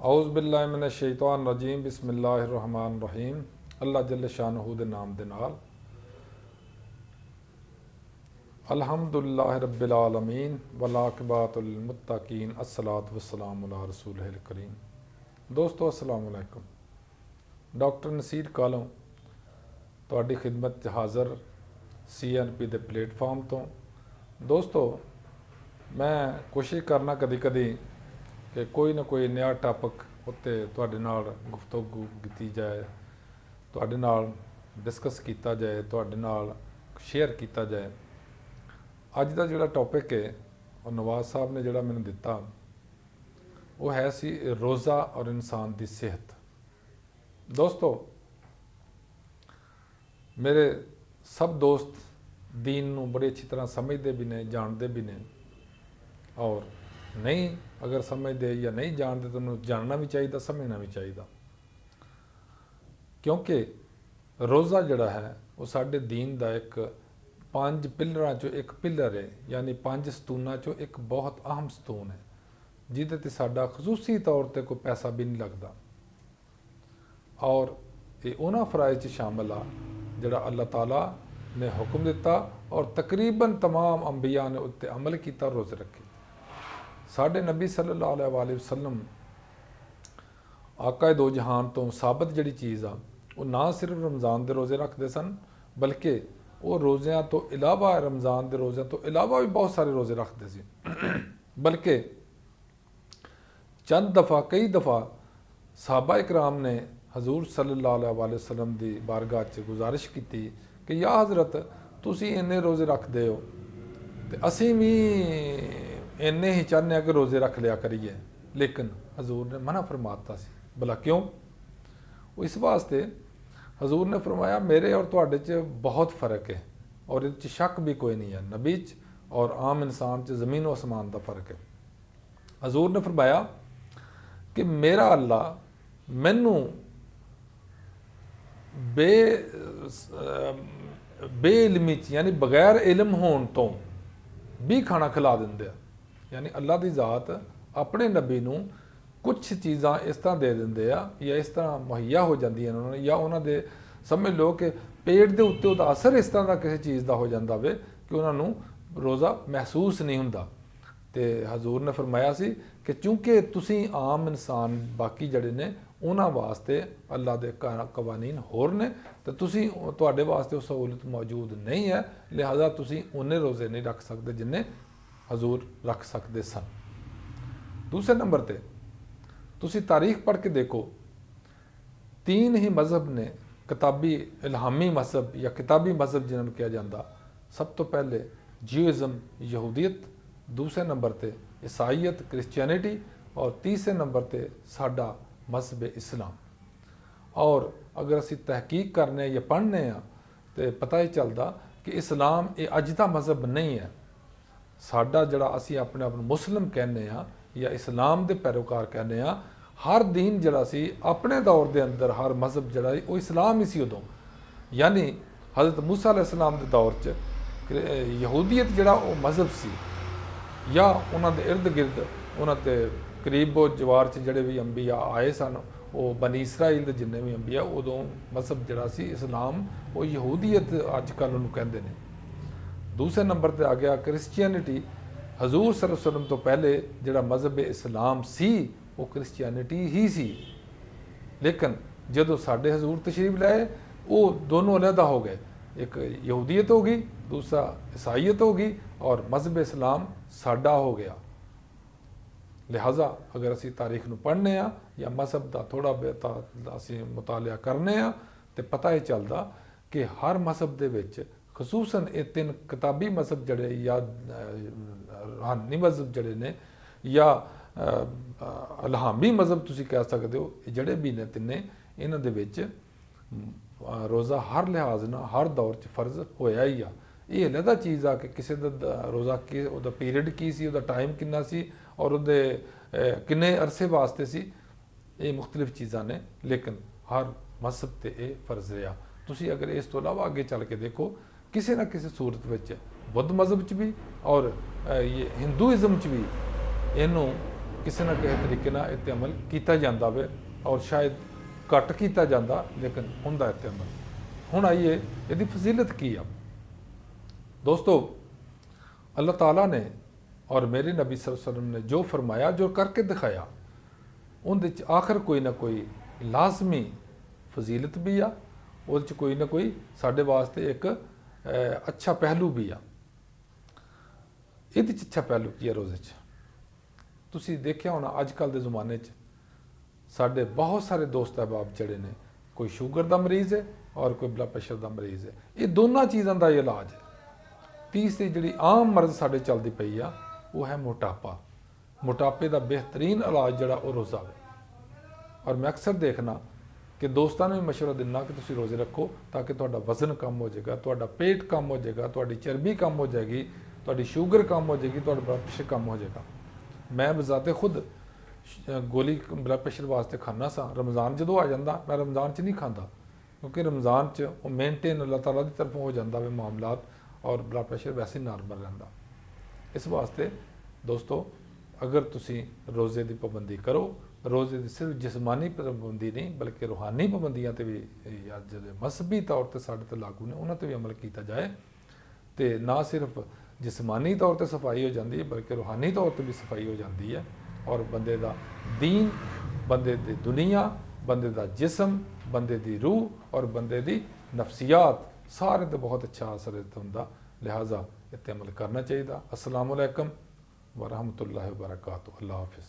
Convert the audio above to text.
औज़ बिल्लाहि मिनश शैतानिर रजीम बिस्मिल्लाहिर रहमानिर रहीम। अल्लाह जल्ल शानहू दे नाम दे नाल अल्हम्दुलिल्लाहि रब्बिल आलमीन वल आक़िबतुल लिल मुत्तक़ीन अस्सलातु वस्सलामु अला रसूलिहिल करीम। दोस्तों अस्सलामु अलैकुम। डॉक्टर नसीर कालों तुहाडी खिदमत च हाज़र CNP दे प्लेटफॉर्म तो। दोस्तों मैं कोशिश करना कदी कदी कि कोई ना कोई नया टॉपिक उत्ते तुहाडे नाल गुफ्तगू की जाए, तुहाडे नाल डिस्कस किया जाए, तुहाडे नाल शेयर किया जाए। अज का जिहड़ा टॉपिक है और नवाज साहब ने जिहड़ा मैनूं दिता वो है सी रोज़ा और इंसान की सेहत। दोस्तों मेरे सब दोस्त दीन नूं बड़ी अच्छी तरह समझते भी ने, जानते भी ने, और नहीं अगर समझते या नहीं जानते तो उन्हें जानना भी चाहिए, समझना भी चाहिए। क्योंकि रोज़ा जिहड़ा है वो साडे दीन का एक 5 पिलरां चों एक पिलर है, यानी 5 सतूनां चों एक बहुत अहम सतून है जिहदे ते साडा खसूसी तौर पर कोई पैसा भी नहीं लगता। और ये उन्हां फराइज़ च शामिल आ जिहड़ा अल्लाह ताला ने हुक्म दिता और तकरीबन तमाम अंबिया ने उत्ते अमल किया, रोज़े रखे। साढ़े नबी सल्लल्लाहु अलैहि वसल्लम आका दो जहान तो साबित जिहड़ी चीज़ आ वो ना सिर्फ रमज़ान के रोज़े रखते सन, बल्कि वो रोज़ियां तो इलावा रमज़ान के रोज़ियां तो इलावा भी बहुत सारे रोज़े रखते सी। बल्कि चंद दफ़ा कई दफ़ा सहाबा इकराम ने हजूर सल्लल्लाहु अलैहि वसल्लम की बारगाह च गुजारिश की कि या हज़रत तुसी इन्ने रोज़े रखते हो तो असीं भी इन्ने ही चाहते कि रोज़े रख लिया करिए, लेकिन हजूर ने मना फरमाता सी। भला क्यों? वो इस वास्ते हजूर ने फरमाया मेरे और तुहाडे च बहुत फ़र्क है और इस शक भी कोई नहीं है। नबी च और आम इंसान च ज़मीन व आसमान का फ़र्क है। हजूर ने फरमाया कि मेरा अल्लाह मैनू बेइलमी च यानी बगैर इलम होने तो भी खाना खिला देंदे। यानी अल्लाह की ज़ात अपने नबी नूं कुछ चीज़ां इस तरह दे देंदे आ या इस तरह मुहैया हो जांदियां उन्होंने, या उन्होंने समझ लो कि पेट के उत्ते उसका असर इस तरह का किसी चीज़ का हो जाता वे कि उन्होंने रोज़ा महसूस नहीं होंदा। तो हजूर ने फरमाया सी कि चूँकि तुसी आम इंसान बाकी जड़े ने उन्हां वास्ते अल्लाह के कवानीन होर ने, तो तुसी तुहाडे वास्ते वो सहूलत मौजूद नहीं है, लिहाजा तुसी उन्ने रोज़े नहीं रख सकते जिन्ने हजूर रख सकते सन। दूसरे नंबर पर तुसी तारीख पढ़ के देखो, 3 ही मज़हब ने किताबी इल्हामी मज़हब या किताबी मज़हब जिन्होंने कहा जाता। सब तो पहले जियोइज़म यहूदियत, दूसरे नंबर पर ईसाईयत क्रिश्चियनिटी, और तीसरे पर पर साडा मज़हब इस्लाम। और अगर असी तहकीक करने या पढ़ने तो पता ही चलता कि इस्लाम ये अज का मज़हब नहीं है। साडा जड़ा असी अपने आप मुस्लिम कहने या इस्लाम के पैरोकार कहने हर दीन जड़ा सी अपने दौर के अंदर हर मज़हब जड़ा वो इस्लाम ही सी उदों। यानी हज़रत मूसा अलैहिस्सलाम के दौर च यहूदियत जड़ा वो मज़हब सी, या उन्होंने इर्द गिर्द उन्होंने करीबो जवार च जड़े भी अंबिया आए सन वो बनी इसराइल के जिन्ने भी अंबिया उदों मज़हब जड़ा सी इस्लाम वो यहूदियत अजकल उन्होंने कहते हैं। दूसरे नंबर पर आ गया क्रिश्चियनिटी। हजूर सल्लल्लाहु अलैहि वसल्लम तो पहले जिहड़ा मज़हब इस्लाम सी वो क्रिश्चियनिटी ही सी, लेकिन जदों साडे हजूर तशरीफ लाए वो दोनों अलहदा हो गए, एक यहूदियत हो गई, दूसरा ईसाईयत हो गई, और मज़हब इस्लाम साडा हो गया। लिहाजा अगर असी तारीख नूं पढ़ने या मज़हब का थोड़ा बहुत असी मुतालिया करने तो पता ही चलता कि हर मज़हब दे विच खसूसन ये 3 किताबी मज़हब जड़े या रूहानी मज़हब जड़े ने या इल्हामी मज़हब तुसी कह सकते हो, जड़े भी ने तिने इन्हां दे विच रोज़ा हर लिहाज ना हर दौर च फर्ज होया ही आ। ये अलहदा चीज़ आ कि किसी का रोज़ा कि उहदा पीरियड की सी, उहदा टाइम किन्ना सी और उहदे किन्ने अरसे वास्ते सी, ये मुख्तलिफ चीज़ां ने, लेकिन हर मज़हब ते ये फर्ज रहा। तुसी अगर इस तो इलावा अगे चल के देखो किसी ना किसी सूरत में बुद्ध मज़हब च भी और ये हिंदूइज़म च भी इनू ਕਿਸੇ ਨਾ ਕਿਸੇ ਤਰੀਕੇ ਨਾਲ ਇਹ 'ਤੇ ਅਮਲ ਕੀਤਾ ਜਾਂਦਾ ਵੇ, ਔਰ ਸ਼ਾਇਦ ਘੱਟ ਕੀਤਾ ਜਾਂਦਾ, ਲੇਕਿਨ ਹੁੰਦਾ ਇਹ 'ਤੇ ਅਮਲ। ਹੁਣ ਆਈਏ ਇਹਦੀ ਫਜ਼ੀਲਤ ਕੀ ਆ। ਦੋਸਤੋ, अल्लाह ताला ने और मेरे नबी सल्लल्लाहु अलैहि वसल्लम ने जो फरमाया, जो करके दिखाया, उनदे च आखिर कोई ना कोई लाजमी फजीलत भी आ, उहदे च कोई ना कोई साडे वास्ते एक अच्छा पहलू भी आ। इहदे च अच्छा पहलू की है रोज़े च? तुसीं देखिया होना अजकल दे ज़माने च साडे बहुत सारे दोस्त अहबाब जिहड़े ने, कोई शुगर का मरीज़ है और कोई ब्लड प्रेशर का मरीज़ है। ये दोनों चीज़ों का इलाज है। तीसरी जिहड़ी आम मर्ज़ साडे चलदी पई आ वो है मोटापा। मोटापे का बेहतरीन इलाज जिहड़ा वो रोज़ा है। और मैं अक्सर देखना कि दोस्तों ने भी मशवरा दिना कि तुसीं रोज़े रखो ताकि तुहाडा वज़न कम हो जाएगा, तुहाडा पेट कम हो जाएगा, तुहाडी चर्बी कम हो जाएगी, तुहाडी शुगर कम हो जाएगी, तुहाडा ब्लड प्रेशर कम हो जाएगा। मैं बजाते खुद गोली ब्लड प्रेशर वास्ते खाना सा। रमज़ान जो आ जाता मैं रमज़ान च नहीं खाता, क्योंकि रमज़ान च वो मेनटेन अल्लाह ताला की तरफों हो जाता वे मामलात, और ब्लड प्रेशर वैसे ही नॉर्मल रहता। इस वास्ते दोस्तों, अगर तुसी रोज़े की पाबंदी करो, रोज़े की सिर्फ जिसमानी पाबंदी नहीं बल्कि रूहानी पाबंदियां ते भी जो मजहबी तौर पर साढ़े ते लागू ने उन्होंने भी अमल किया जाए, तो ना सिर्फ जिसमानी तौर पर सफाई हो जाती है बल्कि रूहानी तौर पर भी सफाई हो जाती है। और बंदे का दीन, बंदे की दुनिया, बंदे का जिसम, बंदे की रूह और बंदे की नफसियात सारे तो बहुत अच्छा असर होंदा। लिहाजा इत्ते अमल करना चाहिए। अस्सलामु अलैकुम व रहमतुल्लाहि व बरकातुहू। अल्लाह हाफिज़।